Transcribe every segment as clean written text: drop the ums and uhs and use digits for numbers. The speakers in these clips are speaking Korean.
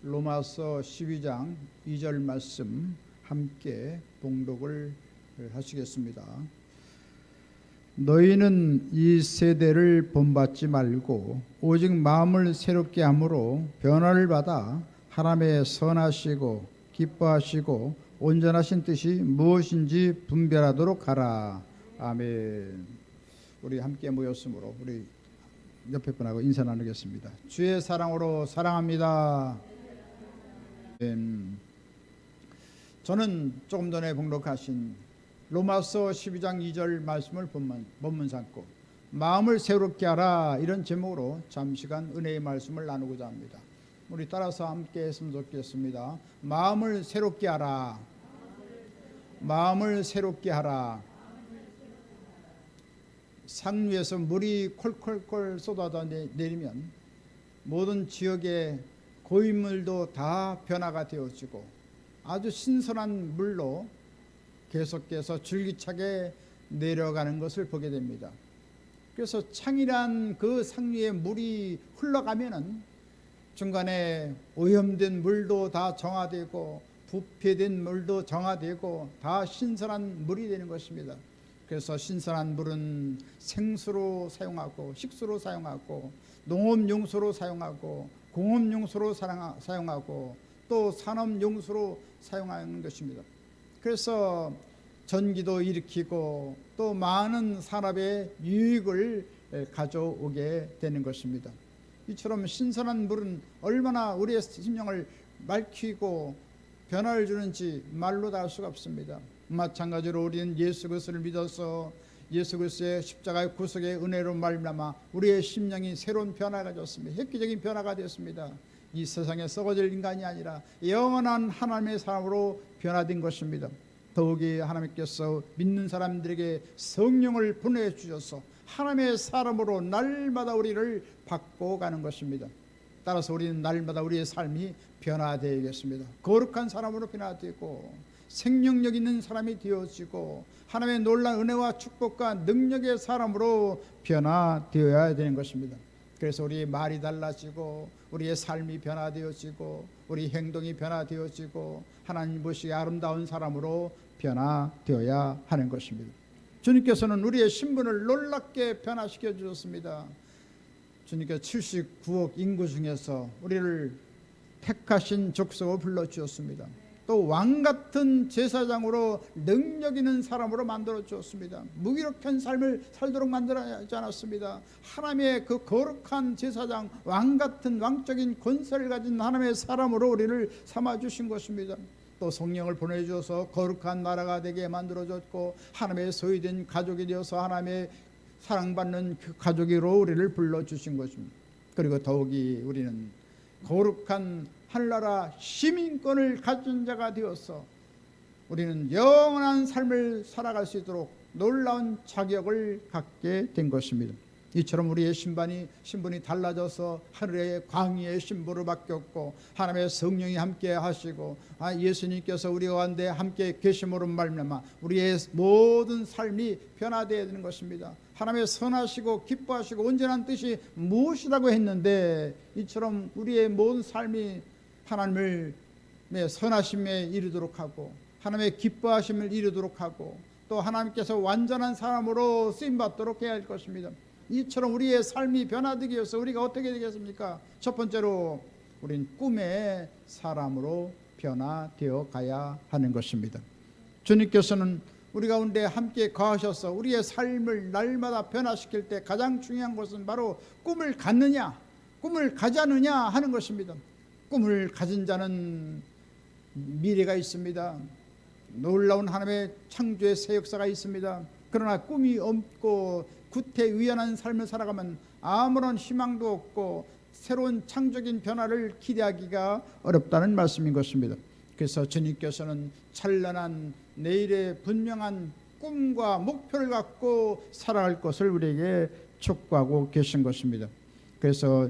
로마서 12장 2절 말씀 함께 봉독을 하시겠습니다. 너희는 이 세대를 본받지 말고 오직 마음을 새롭게 함으로 변화를 받아 하나님의 선하시고 기뻐하시고 온전하신 뜻이 무엇인지 분별하도록 하라. 아멘. 우리 함께 모였으므로 우리 옆에 분하고 인사 나누겠습니다. 주의 사랑으로 사랑합니다. 저는 조금 전에 봉독하신 로마서 12장 2절 말씀을 본문 삼고 마음을 새롭게 하라 이런 제목으로 잠시간 은혜의 말씀을 나누고자 합니다. 우리 따라서 함께 했으면 좋겠습니다. 마음을 새롭게 하라. 마음을 새롭게 하라. 상류에서 물이 콜콜콜 쏟아져 내리면 모든 지역의 고인물도 다 변화가 되어지고 아주 신선한 물로 계속해서 줄기차게 내려가는 것을 보게 됩니다. 그래서 창이란 그 상류에 물이 흘러가면은 중간에 오염된 물도 다 정화되고 부패된 물도 정화되고 다 신선한 물이 되는 것입니다. 그래서 신선한 물은 생수로 사용하고 식수로 사용하고 농업용수로 사용하고 공업용수로 사용하고 또 산업용수로 사용하는 것입니다. 그래서 전기도 일으키고 또 많은 산업의 유익을 가져오게 되는 것입니다. 이처럼 신선한 물은 얼마나 우리의 심령을 맑히고 변화를 주는지 말로 다 할 수가 없습니다. 마찬가지로 우리는 예수 그리스도를 믿어서 예수 그리스도의 십자가의 구속의 은혜로 말미암아 우리의 심령이 새로운 변화가 가졌습니다. 획기적인 변화가 되었습니다. 이 세상에 썩어질 인간이 아니라 영원한 하나님의 사람으로 변화된 것입니다. 더욱이 하나님께서 믿는 사람들에게 성령을 보내주셔서 하나님의 사람으로 날마다 우리를 바꿔가는 것입니다. 따라서 우리는 날마다 우리의 삶이 변화되겠습니다. 거룩한 사람으로 변화되고 생명력 있는 사람이 되어지고 하나님의 놀라운 은혜와 축복과 능력의 사람으로 변화되어야 되는 것입니다. 그래서 우리의 말이 달라지고 우리의 삶이 변화되어지고 우리 행동이 변화되어지고 하나님 보시기에 아름다운 사람으로 변화되어야 하는 것입니다. 주님께서는 우리의 신분을 놀랍게 변화시켜 주셨습니다. 주님께서 79억 인구 중에서 우리를 택하신 족속으로 불러주셨습니다. 또 왕같은 제사장으로 능력 있는 사람으로 만들어 주었습니다. 무기력한 삶을 살도록 만들어지 않았습니다. 하나님의 그 거룩한 제사장, 왕같은 왕적인 권세를 가진 하나님의 사람으로 우리를 삼아주신 것입니다. 또 성령을 보내주어서 거룩한 나라가 되게 만들어줬고 하나님의 소유된 가족이 되어서 하나님의 사랑받는 그 가족으로 우리를 불러주신 것입니다. 그리고 더욱이 우리는 거룩한 하늘나라 시민권을 가진 자가 되어서 우리는 영원한 삶을 살아갈 수 있도록 놀라운 자격을 갖게 된 것입니다. 이처럼 우리의 신분이 달라져서 하늘의 광의의 신부로 바뀌었고 하나님의 성령이 함께 하시고 예수님께서 우리 가운데 함께 계심으로 말미암아 우리의 모든 삶이 변화되어야 되는 것입니다. 하나님의 선하시고 기뻐하시고 온전한 뜻이 무엇이라고 했는데 이처럼 우리의 모든 삶이 하나님의 선하심에 이르도록 하고 하나님의 기뻐하심을 이루도록 하고 또 하나님께서 완전한 사람으로 쓰임받도록 해야 할 것입니다. 이처럼 우리의 삶이 변화되기 위해서 우리가 어떻게 되겠습니까? 첫 번째로 우린 꿈의 사람으로 변화되어 가야 하는 것입니다. 주님께서는 우리 가운데 함께 거하셔서 우리의 삶을 날마다 변화시킬 때 가장 중요한 것은 바로 꿈을 갖느냐 꿈을 가자느냐 하는 것입니다. 꿈을 가진 자는 미래가 있습니다. 놀라운 하나님의 창조의 새 역사가 있습니다. 그러나 꿈이 없고 구태의연한 삶을 살아가면 아무런 희망도 없고 새로운 창조적인 변화를 기대하기가 어렵다는 말씀인 것입니다. 그래서 주님께서는 찬란한 내일의 분명한 꿈과 목표를 갖고 살아갈 것을 우리에게 촉구하고 계신 것입니다. 그래서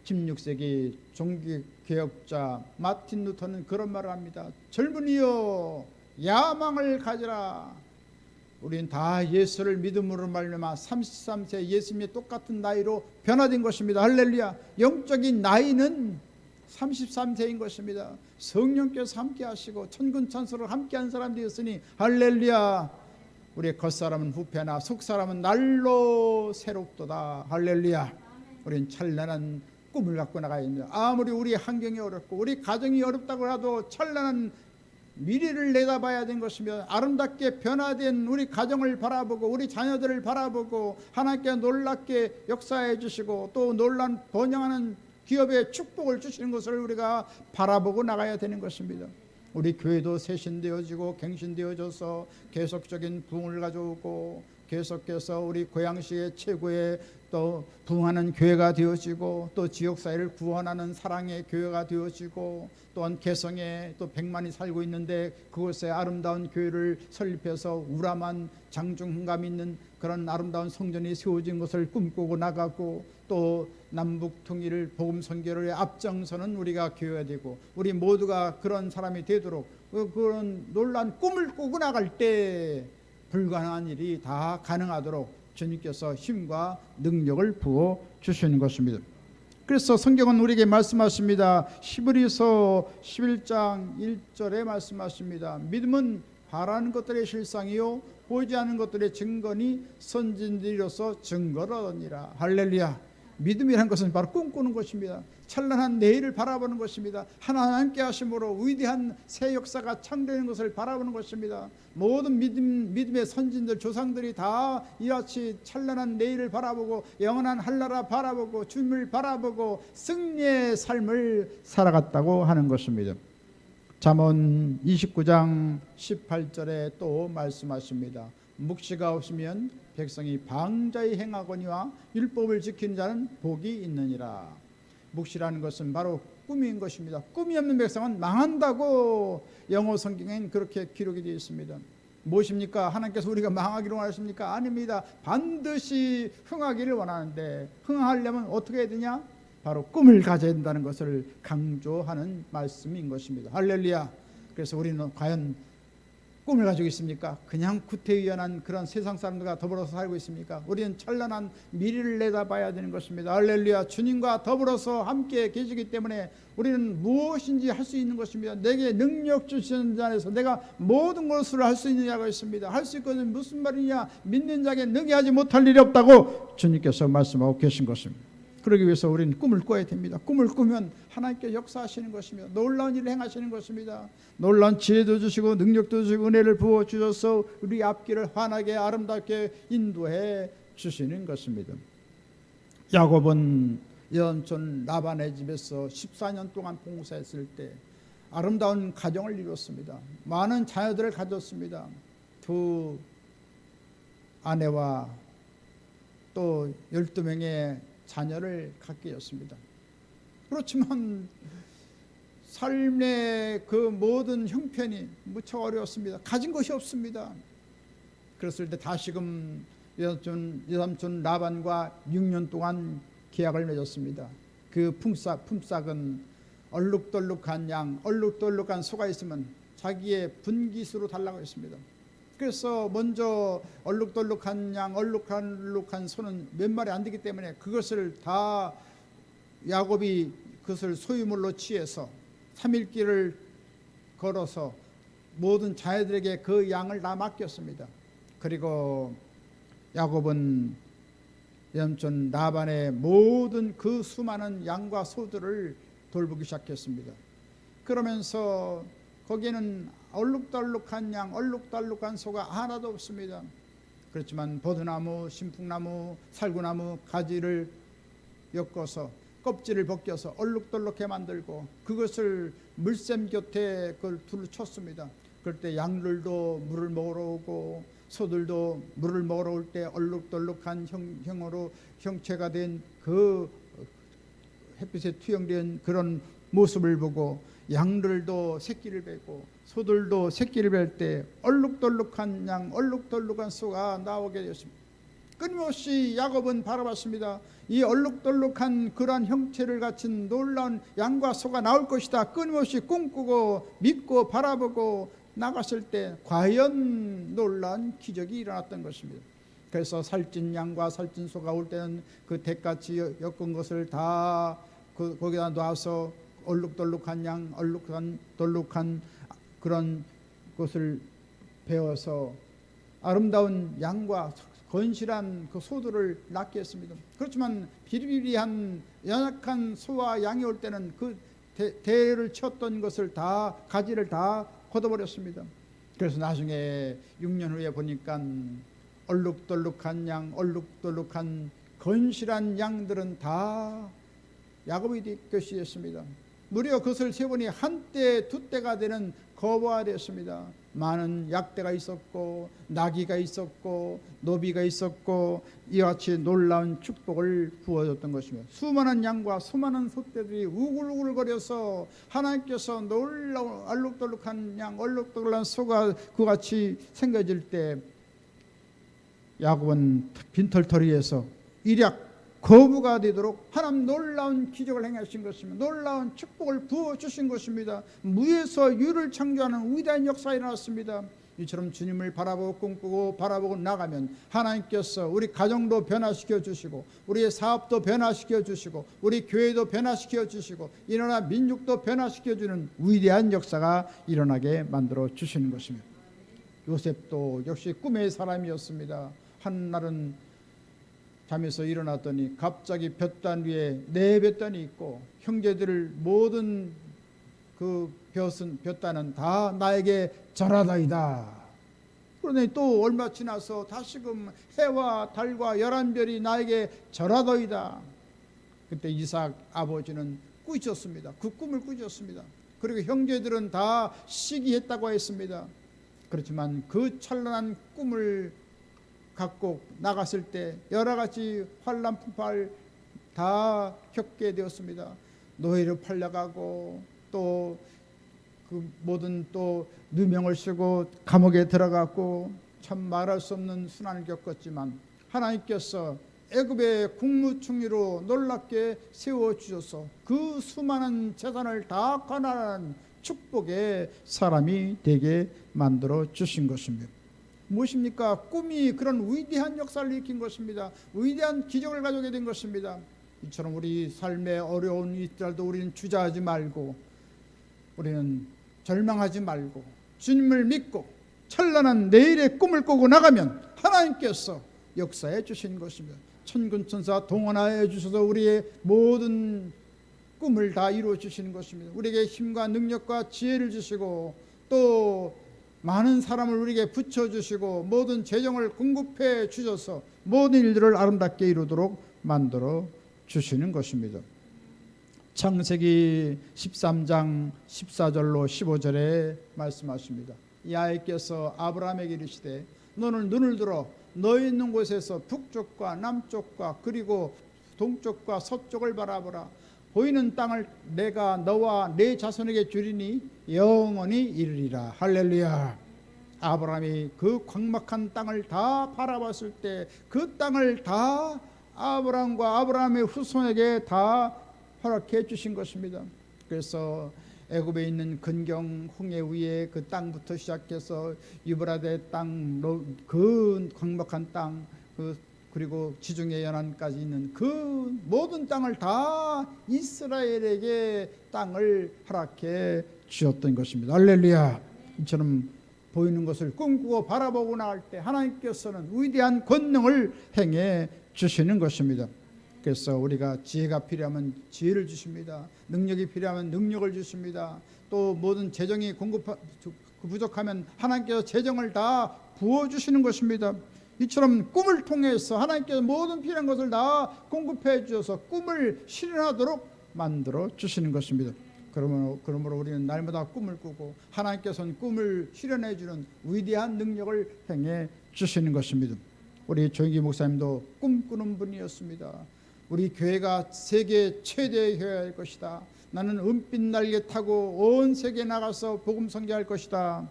16세기 종교개혁자 마틴 루터는 그런 말을 합니다. 젊은이여 야망을 가지라. 우린 다 예수를 믿음으로 말미암아 33세 예수님의 똑같은 나이로 변화된 것입니다. 할렐루야. 영적인 나이는 33세인 것입니다. 성령께서 함께 하시고 천군 천사로 함께한 사람 되었으니 할렐루야. 우리의 겉사람은 후패나 속사람은 날로 새롭도다. 할렐루야. 우리는 찬란한 꿈을 갖고 나가야 됩니다. 아무리 우리 환경이 어렵고 우리 가정이 어렵다고 해도 찬란한 미래를 내다봐야 되는 것이며, 아름답게 변화된 우리 가정을 바라보고 우리 자녀들을 바라보고 하나님께 놀랍게 역사해 주시고 또 놀란 번영하는 기업의 축복을 주시는 것을 우리가 바라보고 나가야 되는 것입니다. 우리 교회도 쇄신되어지고 갱신되어져서 계속적인 부흥을 가져오고 계속해서 우리 고양시의 최고의 또 부흥하는 교회가 되어지고 또 지역사회를 구원하는 사랑의 교회가 되어지고 또한 개성에 또 100만이 살고 있는데 그곳에 아름다운 교회를 설립해서 우람한 장중흥감 있는 그런 아름다운 성전이 세워진 것을 꿈꾸고 나가고 또 남북 통일을 복음 선교를 앞장서는 우리가 교회가 되고 우리 모두가 그런 사람이 되도록 그런 놀라운 꿈을 꾸고 나갈 때 불가능한 일이 다 가능하도록 주님께서 힘과 능력을 부어 주시는 것입니다. 그래서 성경은 우리에게 말씀하십니다. 히브리서 11장 1절에 말씀하십니다. 믿음은 바라는 것들의 실상이요 보이지 않는 것들의 증거니 선진들이로서 증거를 얻으니라. 할렐루야. 믿음이라는 것은 바로 꿈꾸는 것입니다. 찬란한 내일을 바라보는 것입니다. 하나님 함께 하심으로 위대한 새 역사가 창조되는 것을 바라보는 것입니다. 모든 믿음의 선진들 조상들이 다 이같이 찬란한 내일을 바라보고 영원한 한나라 바라보고 주님을 바라보고 승리의 삶을 살아갔다고 하는 것입니다. 잠언 29장 18절에 또 말씀하십니다. 묵시가 없으면 백성이 방자히 행하거니와 율법을 지키는 자는 복이 있느니라. 묵시라는 것은 바로 꿈인 것입니다. 꿈이 없는 백성은 망한다고 영어 성경엔 그렇게 기록이 되어 있습니다. 무엇입니까? 하나님께서 우리가 망하기를 원하십니까? 아닙니다. 반드시 흥하기를 원하는데 흥하려면 어떻게 해야 되냐? 바로 꿈을 가져야 된다는 것을 강조하는 말씀인 것입니다. 할렐루야. 그래서 우리는 과연 꿈을 가지고 있습니까? 그냥 구태의연한 그런 세상 사람들과 더불어서 살고 있습니까? 우리는 찬란한 미래를 내다봐야 되는 것입니다. 할렐루야. 주님과 더불어서 함께 계시기 때문에 우리는 무엇인지 할 수 있는 것입니다. 내게 능력 주시는 자 안에서 내가 모든 것을 할 수 있느냐고 했습니다. 할 수 있거든 무슨 말이냐? 믿는 자에게 능히하지 못할 일이 없다고 주님께서 말씀하고 계신 것입니다. 그러기 위해서 우리는 꿈을 꿔야 됩니다. 꿈을 꾸면 하나님께 역사하시는 것이며 놀라운 일을 행하시는 것입니다. 놀라운 지혜도 주시고 능력도 주시고 은혜를 부어 주셔서 우리 앞길을 환하게 아름답게 인도해 주시는 것입니다. 야곱은 연촌 라반의 집에서 14년 동안 봉사했을 때 아름다운 가정을 이뤘습니다. 많은 자녀들을 가졌습니다. 두 아내와 또 12명의 자녀를 갖게 되었습니다. 그렇지만 삶의 그 모든 형편이 무척 어려웠습니다. 가진 것이 없습니다. 그랬을 때 다시금 여삼촌 라반과 6년 동안 계약을 맺었습니다. 그 품삯은 얼룩덜룩한 양, 얼룩덜룩한 소가 있으면 자기의 분깃으로 달라고 했습니다. 그래서 먼저 얼룩덜룩한 양, 얼룩덜룩한 소는 몇 마리 안 되기 때문에 그것을 다 야곱이 그것을 소유물로 취해서 3일길을 걸어서 모든 자녀들에게 그 양을 다 맡겼습니다. 그리고 야곱은 염촌 라반의 모든 그 수많은 양과 소들을 돌보기 시작했습니다. 그러면서 거기에는 얼룩덜룩한 양, 얼룩덜룩한 소가 하나도 없습니다. 그렇지만 버드나무, 신풍나무, 살구나무 가지를 엮어서 껍질을 벗겨서 얼룩덜룩해 만들고 그것을 물샘 곁에 그걸 둘러 쳤습니다. 그럴 때 양들도 물을 먹으러 오고 소들도 물을 먹으러 올 때 얼룩덜룩한 형으로 형체가 된 그 햇빛에 투영된 그런 모습을 보고 양들도 새끼를 뱉고 소들도 새끼를 뵐 때 얼룩덜룩한 양, 얼룩덜룩한 소가 나오게 되었습니다. 끊임없이 야곱은 바라봤습니다. 이 얼룩덜룩한 그러한 형체를 갖춘 놀라운 양과 소가 나올 것이다. 끊임없이 꿈꾸고 믿고 바라보고 나갔을 때 과연 놀라운 기적이 일어났던 것입니다. 그래서 살찐 양과 살찐 소가 올 때는 그 대같이 엮은 것을 다 거기다 놔서 얼룩덜룩한 양, 얼룩덜룩한 그런 것을 배워서 아름다운 양과 건실한 그 소들을 낳게 했습니다. 그렇지만 비리비리한 연약한 소와 양이 올 때는 그 대를 쳤던 것을 다 가지를 다 걷어버렸습니다. 그래서 나중에 6년 후에 보니까 얼룩덜룩한 양, 얼룩덜룩한 건실한 양들은 다 야곱의 것이었습니다. 무려 그것을 세보니 한때 두때가 되는 거부가 되었습니다. 많은 약대가 있었고 나귀가 있었고 노비가 있었고 이와 같이 놀라운 축복을 부어줬던 것입니다. 수많은 양과 수많은 소떼들이 우글우글거려서 하나님께서 놀라운 얼룩덜룩한 양, 얼룩덜룩한 소가 그같이 생겨질 때 야곱은 빈털터리에서 일약 거부가 되도록 하나님 놀라운 기적을 행하신 것입니다. 놀라운 축복을 부어주신 것입니다. 무에서 유를 창조하는 위대한 역사가 일어났습니다. 이처럼 주님을 바라보고 꿈꾸고 바라보고 나가면 하나님께서 우리 가정도 변화시켜 주시고 우리의 사업도 변화시켜 주시고 우리 교회도 변화시켜 주시고 이 나라 민족도 변화시켜 주는 위대한 역사가 일어나게 만들어 주시는 것입니다. 요셉도 역시 꿈의 사람이었습니다. 한날은 잠에서 일어났더니 갑자기 볕단 위에 네 볕단이 있고 형제들을 모든 그 볕단은 다 나에게 절하다이다. 그러더니 또 얼마 지나서 다시금 해와 달과 11별이 나에게 절하다이다. 그때 이삭 아버지는 꾸짖었습니다. 그 꿈을 꾸짖었습니다. 그리고 형제들은 다 시기했다고 했습니다. 그렇지만 그 찬란한 꿈을 갖고 나갔을 때 여러 가지 환난 풍파를 다 겪게 되었습니다. 노예로 팔려가고 또 그 모든 또 누명을 쓰고 감옥에 들어갔고 참 말할 수 없는 순환을 겪었지만 하나님께서 애굽의 국무총리로 놀랍게 세워주셔서 그 수많은 재산을 다 가난한 축복의 사람이 되게 만들어 주신 것입니다. 무엇입니까? 꿈이 그런 위대한 역사를 일으킨 것입니다. 위대한 기적을 가져오게 된 것입니다. 이처럼 우리 삶의 어려운 이들도 우리는 주저하지 말고 우리는 절망하지 말고 주님을 믿고 찬란한 내일의 꿈을 꾸고 나가면 하나님께서 역사해 주신 것입니다. 천군천사 동원하여 주셔서 우리의 모든 꿈을 다 이루어 주시는 것입니다. 우리에게 힘과 능력과 지혜를 주시고 또 많은 사람을 우리에게 붙여주시고 모든 재정을 공급해 주셔서 모든 일들을 아름답게 이루도록 만들어 주시는 것입니다. 창세기 13장 14절로 15절에 말씀하십니다. 야훼께서 아브라함에게 이르시되 너는 눈을 들어 너희 있는 곳에서 북쪽과 남쪽과 그리고 동쪽과 서쪽을 바라보라. 보이는 땅을 내가 너와 네 자손에게 주리니 영원히 이르리라. 할렐루야. 아브라함이 그 광막한 땅을 다 바라봤을 때 그 땅을 다 아브라함과 아브라함의 후손에게 다 허락해 주신 것입니다. 그래서 애굽에 있는 근경 홍해 위에 그 땅부터 시작해서 유브라데 땅, 그 광막한 땅, 그리고 지중해 연안까지 있는 그 모든 땅을 다 이스라엘에게 땅을 허락해 주셨던 것입니다. 할렐루야. 이처럼 보이는 것을 꿈꾸고 바라보고 나갈 때 하나님께서는 위대한 권능을 행해 주시는 것입니다. 그래서 우리가 지혜가 필요하면 지혜를 주십니다. 능력이 필요하면 능력을 주십니다. 또 모든 재정이 부족하면 하나님께서 재정을 다 부어주시는 것입니다. 이처럼 꿈을 통해서 하나님께서 모든 필요한 것을 다 공급해 주셔서 꿈을 실현하도록 만들어 주시는 것입니다. 그러므로 우리는 날마다 꿈을 꾸고 하나님께서는 꿈을 실현해 주는 위대한 능력을 행해 주시는 것입니다. 우리 조영기 목사님도 꿈꾸는 분이었습니다. 우리 교회가 세계 최대의 교회일 것이다. 나는 은빛 날개 타고 온 세계에 나가서 복음 선교할 것이다.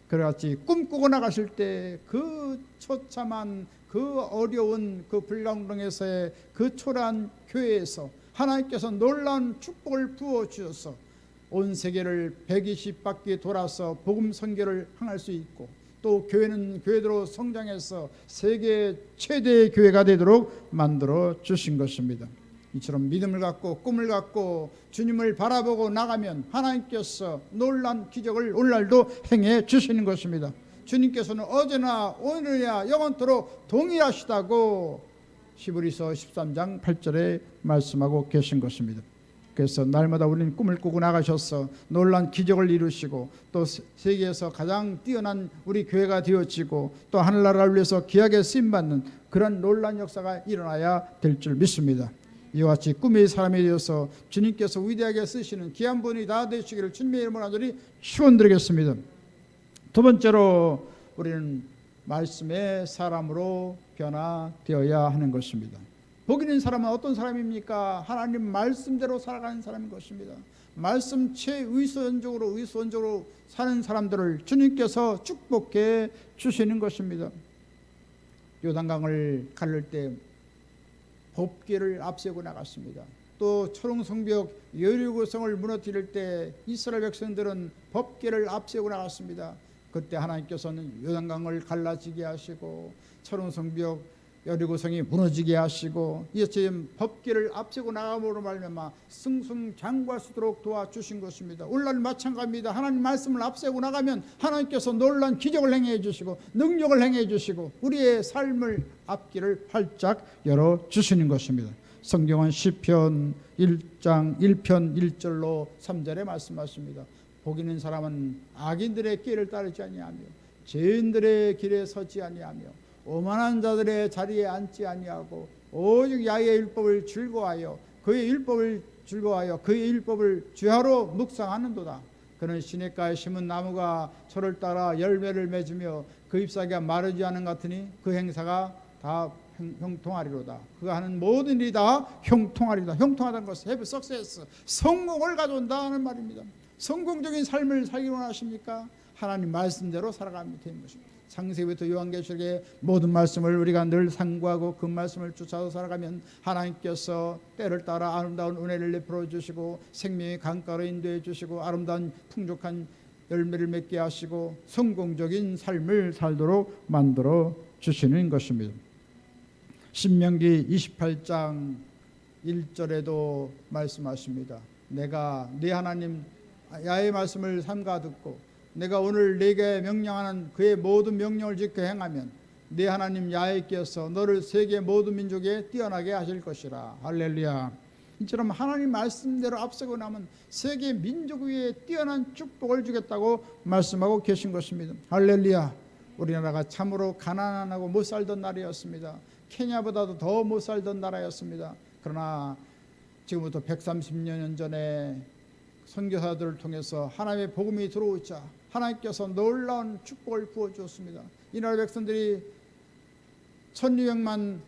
그같이 꿈꾸고 나가실 때 그 처참한 그 어려운 그 불량동에서의 그 초라한 교회에서 하나님께서 놀라운 축복을 부어 주셔서 온 세계를 120바퀴 돌아서 복음 선교를 행할 수 있고 또 교회는 교회대로 성장해서 세계 최대의 교회가 되도록 만들어 주신 것입니다. 이처럼 믿음을 갖고 꿈을 갖고 주님을 바라보고 나가면 하나님께서 놀란 기적을 오늘날도 행해 주시는 것입니다. 주님께서는 어제나 오늘이나 영원토록 동일하시다고 히브리서 13장 8절에 말씀하고 계신 것입니다. 그래서 날마다 우리는 꿈을 꾸고 나가셔서 놀란 기적을 이루시고 또 세계에서 가장 뛰어난 우리 교회가 되어지고 또 하늘나라를 위해서 귀하게 쓰임받는 그런 놀란 역사가 일어나야 될 줄 믿습니다. 이와 같이 꿈의 사람이 되어서 주님께서 위대하게 쓰시는 귀한 분이 다 되시기를 주님의 이름으로 간절히 축원드리겠습니다. 두 번째로 우리는 말씀의 사람으로 변화되어야 하는 것입니다. 복 있는 사람은 어떤 사람입니까? 하나님 말씀대로 살아가는 사람인 것입니다. 말씀 최의선적으로 사는 사람들을 주님께서 축복해 주시는 것입니다. 요단강을 가를 때 법궤를 앞세우고 나갔습니다. 또 초롱성벽 여리고성을 무너뜨릴 때 이스라엘 백성들은 법궤를 앞세우고 나갔습니다. 그때 하나님께서는 요단강을 갈라지게 하시고 초롱성벽 여리고성이 무너지게 하시고 이제 법궤를 앞세우고 나감으로 말미암아 승승장구할 수 있도록 도와주신 것입니다. 오늘날 마찬가지입니다. 하나님 말씀을 앞세우고 나가면 하나님께서 놀라운 기적을 행해 주시고 능력을 행해 주시고 우리의 삶을 앞길을 활짝 열어주시는 것입니다. 성경은 시편 1장 1편 1절로 3절에 말씀하십니다. 복 있는 사람은 악인들의 길을 따르지 아니하며 죄인들의 길에 서지 아니하며 오만한 자들의 자리에 앉지 아니하고 오직 야의 율법을 즐거워하여 그의 율법을 주야로 묵상하는도다. 그는 시냇가에 심은 나무가 철을 따라 열매를 맺으며 그 잎사귀가 마르지 않은 것 같으니 그 행사가 다 형통하리로다. 그가 하는 모든 일이 다 형통하리로다. 형통하다는 것은 have success, 성공을 가져온다는 말입니다. 성공적인 삶을 살기 원하십니까? 하나님 말씀대로 살아가면 되는 것입니다. 창세기부터 요한계시록의 모든 말씀을 우리가 늘 상고하고 그 말씀을 쫓아서 살아가면 하나님께서 때를 따라 아름다운 은혜를 내풀어 주시고 생명의 강가로 인도해 주시고 아름다운 풍족한 열매를 맺게 하시고 성공적인 삶을 살도록 만들어 주시는 것입니다. 신명기 28장 1절에도 말씀하십니다. 내가 네 하나님 야의 말씀을 삼가 듣고 내가 오늘 네게 명령하는 그의 모든 명령을 지켜 행하면 네 하나님 야훼께서 너를 세계 모든 민족에 뛰어나게 하실 것이라. 할렐루야. 이처럼 하나님 말씀대로 앞서고 나면 세계 민족 위에 뛰어난 축복을 주겠다고 말씀하고 계신 것입니다. 할렐루야. 우리나라가 참으로 가난하고 못 살던 나라였습니다. 케냐보다도 더 못 살던 나라였습니다. 그러나 지금부터 130년 전에 선교사들을 통해서 하나님의 복음이 들어오자 하나님께서 놀라운 축복을 부어주었습니다. 이 나라 백성들이 1200만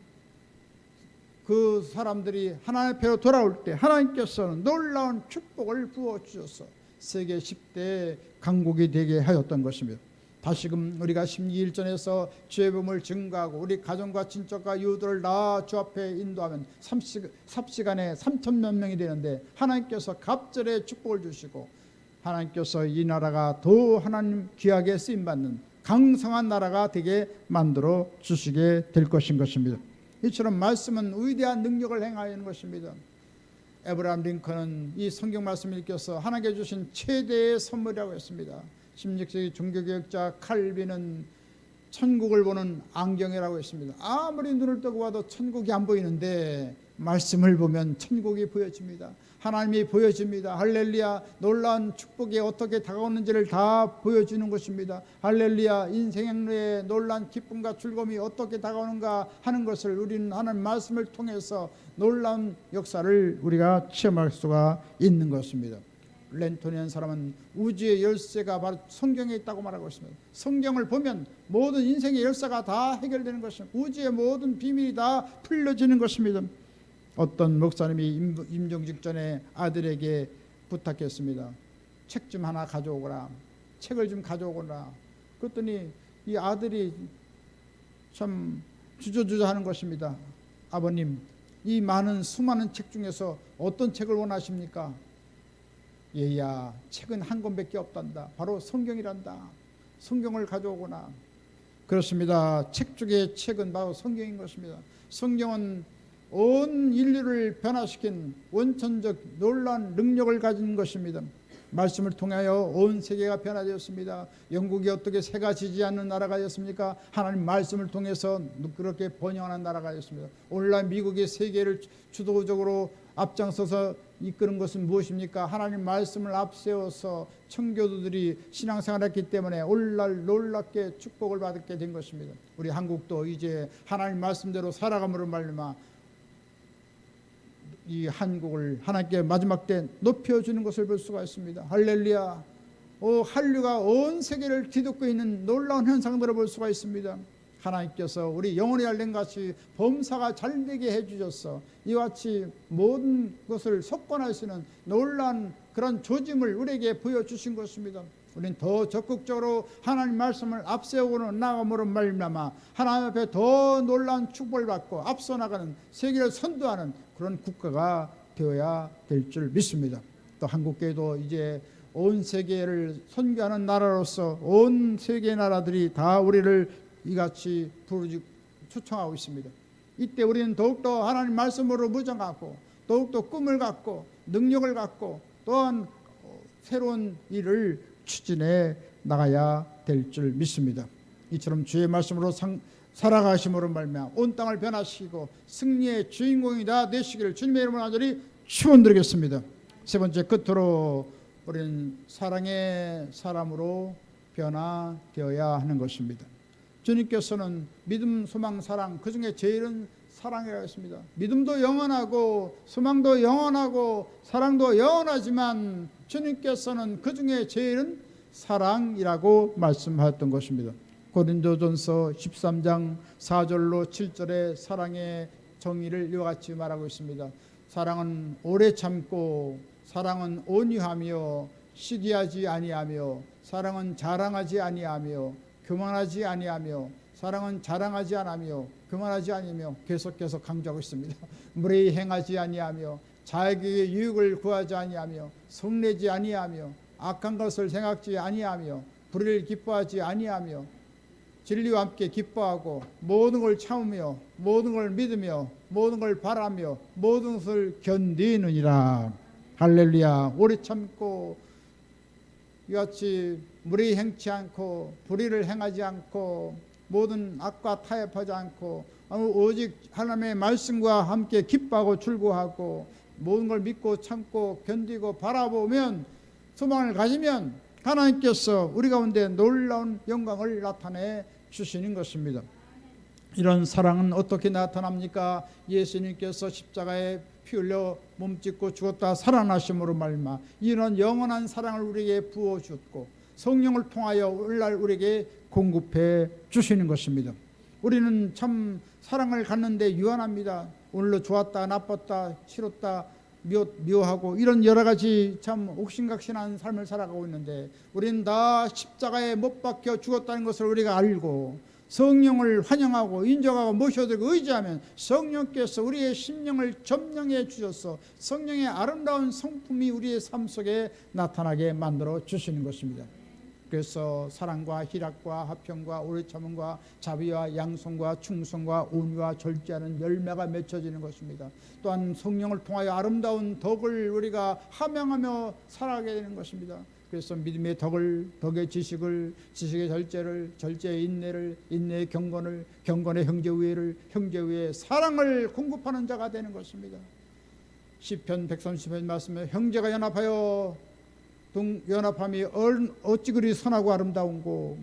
그 사람들이 하나님 앞으로 돌아올 때 하나님께서는 놀라운 축복을 부어주셔서 세계 10대 강국이 되게 하였던 것입니다. 다시금 우리가 심기일전에서 주의 복음을 증거하고 우리 가정과 친척과 이웃들을 다 주 앞에 인도하면 삽시간에 3,000만 명이 되는데 하나님께서 갑절에 축복을 주시고 하나님께서 이 나라가 더 하나님 귀하게 쓰임받는 강성한 나라가 되게 만들어 주시게 될 것입니다. 이처럼 말씀은 위대한 능력을 행하는 것입니다. 에브라함 링컨은 이 성경 말씀을 읽어서 하나님께 주신 최대의 선물이라고 했습니다. 16세기 종교개혁자 칼빈은 천국을 보는 안경이라고 했습니다. 아무리 눈을 뜨고 와도 천국이 안 보이는데 말씀을 보면 천국이 보여집니다. 하나님이 보여집니다. 할렐루야. 놀라운 축복이 어떻게 다가오는지를 다 보여주는 것입니다. 할렐루야. 인생의 놀라운 기쁨과 즐거움이 어떻게 다가오는가 하는 것을 우리는 하나님 말씀을 통해서 놀라운 역사를 우리가 체험할 수가 있는 것입니다. 렌토니안 사람은 우주의 열쇠가 바로 성경에 있다고 말하고 있습니다. 성경을 보면 모든 인생의 열쇠가 다 해결되는 것입니다. 우주의 모든 비밀이 다 풀려지는 것입니다. 어떤 목사님이 임종 직전에 아들에게 부탁했습니다. 책 좀 하나 가져오거라. 책을 좀 가져오거라. 그랬더니 이 아들이 참 주저주저하는 것입니다. 아버님, 이 수많은 책 중에서 어떤 책을 원하십니까? 얘야, 책은 한 권밖에 없단다. 바로 성경이란다. 성경을 가져오거나. 그렇습니다. 책 중에 책은 바로 성경인 것입니다. 성경은 온 인류를 변화시킨 원천적 놀라운 능력을 가진 것입니다. 말씀을 통하여 온 세계가 변화되었습니다. 영국이 어떻게 새가 지지 않는 나라가 되었습니까? 하나님 말씀을 통해서 그렇게 번영하는 나라가 되었습니다. 오늘날 미국이 세계를 주도적으로 앞장서서 이끄는 것은 무엇입니까? 하나님 말씀을 앞세워서 청교도들이 신앙생활했기 때문에 오늘날 놀랍게 축복을 받게 된 것입니다. 우리 한국도 이제 하나님 말씀대로 살아감으로 말미암아 이 한국을 하나님께 마지막 때 높여주는 것을 볼 수가 있습니다. 할렐루야. 한류가 온 세계를 뒤덮고 있는 놀라운 현상들을 볼 수가 있습니다. 하나님께서 우리 영혼의 알렘같이 범사가 잘되게 해주셔서 이와 같이 모든 것을 석권할 수 있는 놀라운 그런 조짐을 우리에게 보여주신 것입니다. 우리는 더 적극적으로 하나님 말씀을 앞세우고 나감으로 말미암아 하나님 앞에 더 놀라운 축복을 받고 앞서 나가는 세계를 선도하는 그런 국가가 되어야 될 줄 믿습니다. 또 한국교회도 이제 온 세계를 선교하는 나라로서 온 세계 나라들이 다 우리를 이같이 초청하고 있습니다. 이때 우리는 더욱더 하나님 말씀으로 무장하고 더욱더 꿈을 갖고 능력을 갖고 또한 새로운 일을 추진해 나가야 될 줄 믿습니다. 이처럼 주의 말씀으로 살아가심으로 말미암아 온 땅을 변화시키고 승리의 주인공이 다 되시기를 주님의 이름으로 간절히 축원드리겠습니다. 세 번째, 끝으로 우리는 사랑의 사람으로 변화되어야 하는 것입니다. 주님께서는 믿음, 소망, 사랑, 그 중에 제일은 사랑이라고 했습니다. 믿음도 영원하고 소망도 영원하고 사랑도 영원하지만 주님께서는 그 중에 제일은 사랑이라고 말씀하셨던 것입니다. 고린도전서 13장 4절로 7절에 사랑의 정의를 이와 같이 말하고 있습니다. 사랑은 오래 참고, 사랑은 온유하며 시기하지 아니하며, 사랑은 자랑하지 아니하며 교만하지 아니하며, 사랑은 자랑하지 아니하며 교만하지 아니하며, 계속해서 강조하고 있습니다. 무례히 행하지 아니하며 자기의 유익을 구하지 아니하며 성내지 아니하며 악한 것을 생각지 아니하며 불의를 기뻐하지 아니하며 진리와 함께 기뻐하고 모든 걸 참으며 모든 걸 믿으며 모든 걸 바라며 모든 것을 견디느니라. 할렐루야. 오래 참고 이같이 무례히 행치 않고 불의를 행하지 않고 모든 악과 타협하지 않고 오직 하나님의 말씀과 함께 기뻐하고 즐거워하고 모든 걸 믿고 참고 견디고 바라보면 소망을 가지면 하나님께서 우리 가운데 놀라운 영광을 나타내 주시는 것입니다. 이런 사랑은 어떻게 나타납니까? 예수님께서 십자가에 피 흘려 몸짓고 죽었다 살아나심으로 말미암아 이런 영원한 사랑을 우리에게 부어주었고 성령을 통하여 오늘날 우리에게 공급해 주시는 것입니다. 우리는 참 사랑을 갖는데 유한합니다. 오늘로 좋았다 나빴다 싫었다 미워하고 이런 여러 가지 참 옥신각신한 삶을 살아가고 있는데 우리는 다 십자가에 못 박혀 죽었다는 것을 우리가 알고 성령을 환영하고 인정하고 모셔들고 의지하면 성령께서 우리의 심령을 점령해 주셔서 성령의 아름다운 성품이 우리의 삶 속에 나타나게 만들어 주시는 것입니다. 그래서 사랑과 희락과 화평과 오래 참음과 자비와 양성과 충성과 온유와 절제하는 열매가 맺혀지는 것입니다. 또한 성령을 통하여 아름다운 덕을 우리가 함양하며 살아가게 되는 것입니다. 그래서 믿음의 덕을, 덕의 지식을, 지식의 절제를, 절제의 인내를, 인내의 경건을, 경건의 형제우애를, 형제우애의 사랑을 공급하는 자가 되는 것입니다. 시편 130편 말씀에 형제가 연합하여 연합함이 어찌 그리 선하고 아름다운고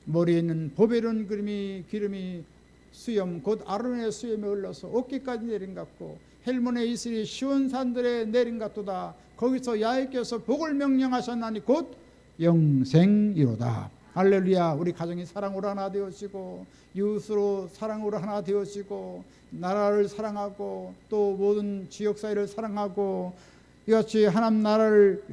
머리에 있는 보배로운 기름이 수염 곧 아론의 수염에 흘러서 어깨까지 내린 같고 헬몬의 이슬이 시온산들에 내린 같도다. 거기서 야훼께서 복을 명령하셨나니 곧 영생이로다. 할렐루야. 우리 가정이 사랑으로 하나 되어지고 이웃으로 사랑으로 하나 되어지고 나라를 사랑하고 또 모든 지역사회를 사랑하고 이같이 하나님 나라를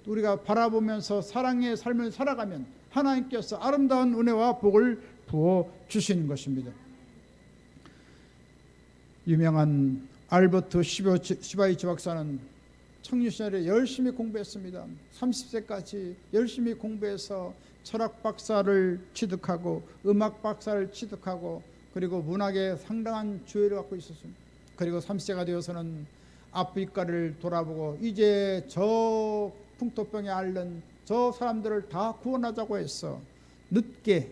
우리가 바라보면서 사랑의 삶을 살아가면 하나님께서 아름다운 은혜와 복을 부어 주시는 것입니다. 유명한 알버트 시바이치 박사는 청년 시절에 열심히 공부했습니다. 30세까지 열심히 공부해서 철학 박사를 취득하고 음악 박사를 취득하고 그리고 문학에 상당한 주의를 갖고 있었습니다. 그리고 30세가 되어서는 아프리카를 돌아보고 이제 저 풍토병에 앓는 저 사람들을 다 구원하자고 해서 늦게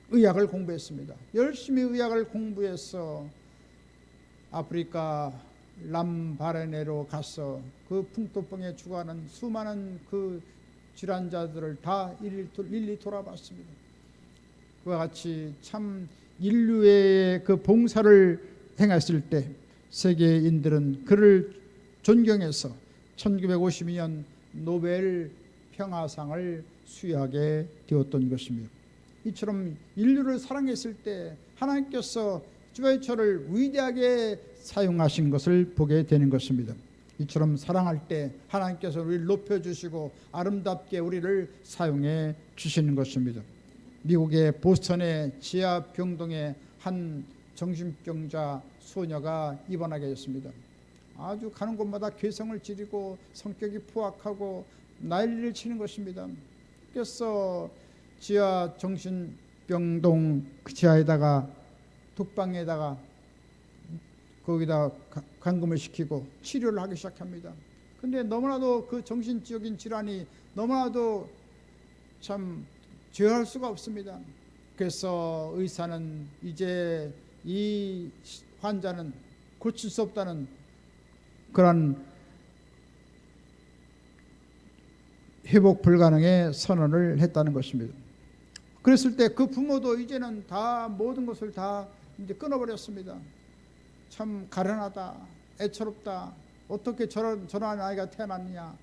의학을 공부했습니다. 열심히 의학을 공부해서 아프리카 람바레네로 가서 그 풍토병에 죽어가는 수많은 그 질환자들을 다 일일이 돌아봤습니다. 그와 같이 참 인류의 그 봉사를 행했을 때 세계인들은 그를 존경해서 1952년 노벨 평화상을 수여하게 되었던 것입니다. 이처럼 인류를 사랑했을 때 하나님께서 주의처를 위대하게 사용하신 것을 보게 되는 것입니다. 이처럼 사랑할 때 하나님께서 우리를 높여주시고 아름답게 우리를 사용해 주시는 것입니다. 미국의 보스턴의 지하병동에 한 정신병자 소녀가 입원하게 됐습니다. 아주 가는 곳마다 괴성을 지르고 성격이 포악하고 난리를 치는 것입니다. 그래서 지하 정신병동 그 지하에다가 독방에다가 거기다 감금을 시키고 치료를 하기 시작합니다. 근데 너무나도 그 정신적인 질환이 너무나도 참 제어할 수가 없습니다. 그래서 의사는 이제 이 환자는 고칠 수 없다는 그런 회복 불가능의 선언을 했다는 것입니다. 그랬을 때 그 부모도 이제는 다 모든 것을 다 이제 끊어버렸습니다. 참 가련하다, 애처롭다, 어떻게 저런 아이가 태어났냐,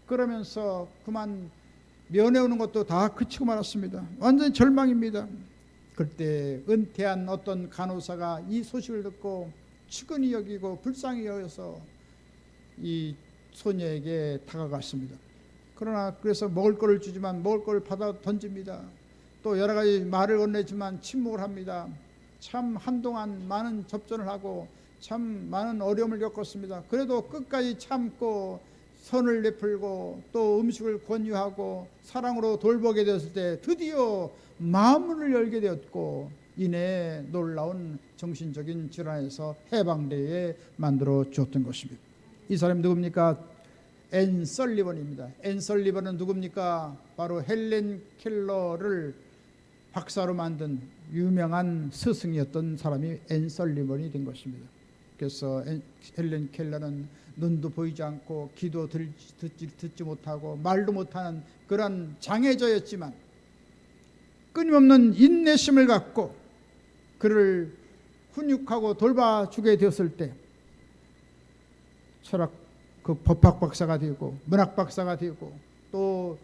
그러면서 그만 면회오는 것도 다 그치고 말았습니다. 완전히 절망입니다. 그때 은퇴한 어떤 간호사가 이 소식을 듣고 측은히 여기고 불쌍히 여겨서 이 소녀에게 다가갔습니다. 그러나 그래서 먹을 거를 주지만 먹을 거를 받아 던집니다. 또 여러 가지 말을 건네지만 침묵을 합니다. 참 한동안 많은 접전을 하고 참 많은 어려움을 겪었습니다. 그래도 끝까지 참고 선을 베풀고 또 음식을 권유하고 사랑으로 돌보게 되었을 때 드디어 마음을 열게 되었고 이내 놀라운 정신적인 질환에서 해방되게 만들어 주었던 것입니다. 이 사람이 누굽니까? 앤 설리번입니다. 앤 설리번은 누굽니까? 바로 헬렌 켈러를 박사로 만든 유명한 스승이었던 사람이 앤 설리번이 된 것입니다. 그래서 헬렌 켈러는 눈도 보이지 않고 귀도 듣지 못하고 말도 못하는 그런 장애자였지만 끊임없는 인내심을 갖고 그를 훈육하고 돌봐주게 되었을 때 철학 그 법학 박사가 되고 문학 박사가 되고 또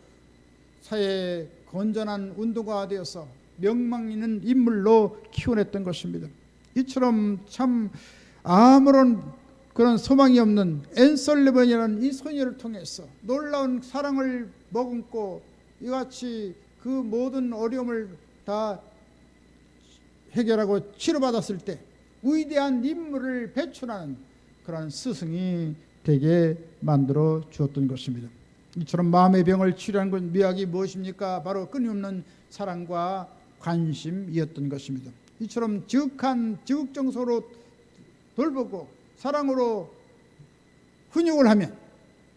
사회의 건전한 운동가가 되어서 명망 있는 인물로 키워냈던 것입니다. 이처럼 참 아무런 그런 소망이 없는 앤 설리번이라는 이 소녀를 통해서 놀라운 사랑을 머금고 이같이 그 모든 어려움을 다 해결하고 치료받았을 때 위대한 인물을 배출하는 그런 스승이 되게 만들어 주었던 것입니다. 이처럼 마음의 병을 치료하는 것 미학이 무엇입니까? 바로 끊임없는 사랑과 관심이었던 것입니다. 이처럼 지극정서로 돌보고 사랑으로 훈육을 하면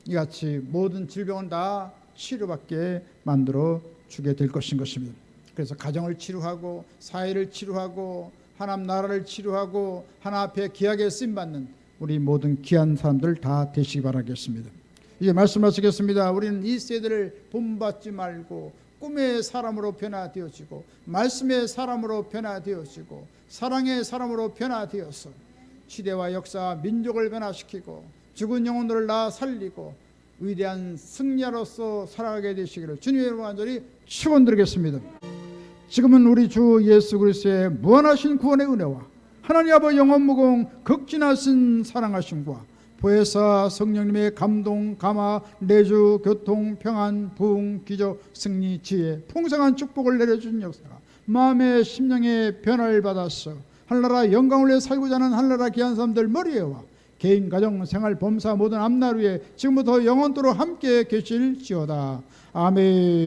이같이 모든 질병은 다 치료받게 만들어 주게 될 것입니다. 그래서 가정을 치료하고 사회를 치료하고 하나님 나라를 치료하고 하나 앞에 귀하게 쓰임받는 우리 모든 귀한 사람들 다 되시기 바라겠습니다. 이제 말씀하시겠습니다. 우리는 이 세대를 본받지 말고 꿈의 사람으로 변화되어지고 말씀의 사람으로 변화되어지고 사랑의 사람으로 변화되어서 시대와 역사 민족을 변화시키고 죽은 영혼들을 나 살리고 위대한 승리자로서 살아가게 되시기를 주님의 이름으로 간절히 축원드리겠습니다. 지금은 우리 주 예수 그리스도의 무한하신 구원의 은혜와 하나님 아버지 영원무궁 극진하신 사랑하심과 보혜사 성령님의 감동, 감화, 내주, 교통, 평안, 부흥, 기적, 승리, 지혜, 풍성한 축복을 내려준 역사가 마음의 심령의 변화를 받아서 하늘나라 영광을 위해 살고자 하는 하늘나라 귀한 사람들 머리에와 개인, 가정, 생활, 범사 모든 앞날 위에 지금부터 영원토록 함께 계실지어다. 아멘.